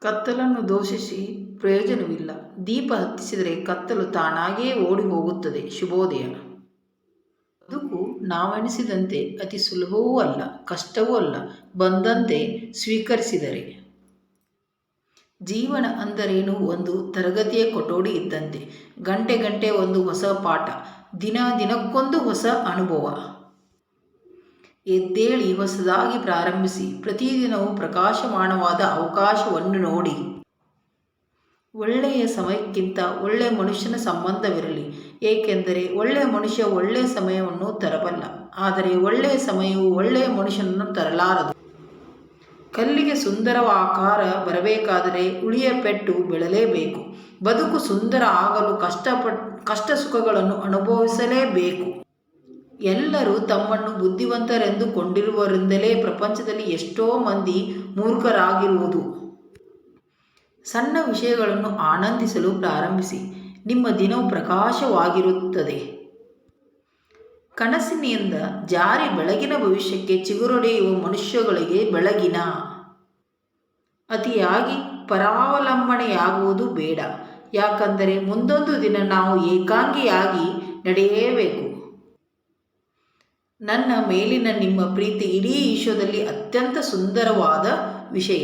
ಕತ್ತಲನ್ನು ದೂಷಿಸಿ ಪ್ರಯೋಜನವಿಲ್ಲ. ದೀಪ ಹತ್ತಿಸಿದರೆ ಕತ್ತಲು ತಾನಾಗಿಯೇ ಓಡಿ ಹೋಗುತ್ತದೆ. ಶುಭೋದಯ. ಬದುಕು ನಾವೆಣಿಸಿದಂತೆ ಅತಿ ಸುಲಭವೂ ಅಲ್ಲ, ಕಷ್ಟವೂ ಅಲ್ಲ. ಬಂದಂತೆ ಸ್ವೀಕರಿಸಿದರೆ. ಜೀವನ ಅಂದರೇನು? ಒಂದು ತರಗತಿಯ ಕೊಠಡಿ ಇದ್ದಂತೆ. ಗಂಟೆ ಗಂಟೆ ಒಂದು ಹೊಸ ಪಾಠ, ದಿನ ದಿನಕ್ಕೊಂದು ಹೊಸ ಅನುಭವ. ಎದ್ದೇಳಿ ಹೊಸದಾಗಿ ಪ್ರಾರಂಭಿಸಿ. ಪ್ರತಿದಿನವೂ ಪ್ರಕಾಶಮಾನವಾದ ಅವಕಾಶವನ್ನು ನೋಡಿ. ಒಳ್ಳೆಯ ಸಮಯಕ್ಕಿಂತ ಒಳ್ಳೆಯ ಮನುಷ್ಯನ ಸಂಬಂಧವಿರಲಿ. ಏಕೆಂದರೆ ಒಳ್ಳೆಯ ಮನುಷ್ಯ ಒಳ್ಳೆಯ ಸಮಯವನ್ನು ತರಬಲ್ಲ, ಆದರೆ ಒಳ್ಳೆಯ ಸಮಯವು ಒಳ್ಳೆಯ ಮನುಷ್ಯನನ್ನು ತರಲಾರದು. ಕಲ್ಲಿಗೆ ಸುಂದರ ಆಕಾರ ಬರಬೇಕಾದರೆ ಉಳಿಯ ಪೆಟ್ಟು ಬೀಳಲೇಬೇಕು. ಬದುಕು ಸುಂದರ ಆಗಲು ಕಷ್ಟ ಸುಖಗಳನ್ನು ಅನುಭವಿಸಲೇಬೇಕು. ಎಲ್ಲರೂ ತಮ್ಮನ್ನು ಬುದ್ಧಿವಂತರೆಂದುಕೊಂಡಿರುವರಿಂದಲೇ ಪ್ರಪಂಚದಲ್ಲಿ ಎಷ್ಟೋ ಮಂದಿ ಮೂರ್ಖರಾಗಿರುವುದು. ಸಣ್ಣ ವಿಷಯಗಳನ್ನು ಆನಂದಿಸಲು ಪ್ರಾರಂಭಿಸಿ. ನಿಮ್ಮ ದಿನವು ಪ್ರಕಾಶವಾಗಿರುತ್ತದೆ. ಕನಸಿನಿಂದ ಜಾರಿ ಬೆಳಗಿನ ಭವಿಷ್ಯಕ್ಕೆ ಚಿಗುರೊಡೆಯುವ ಮನುಷ್ಯಗಳಿಗೆ ಬೆಳಗಿನ ಅತಿಯಾಗಿ ಪರಾವಲಂಬನೆಯಾಗುವುದು ಬೇಡ. ಯಾಕಂದರೆ ಮುಂದೊಂದು ದಿನ ನಾವು ಏಕಾಂಗಿಯಾಗಿ ನಡೆಯಬೇಕು. ನನ್ನ ಮೇಲಿನ ನಿಮ್ಮ ಪ್ರೀತಿ ಇಡೀ ವಿಶ್ವದಲ್ಲಿ ಅತ್ಯಂತ ಸುಂದರವಾದ ವಿಷಯ.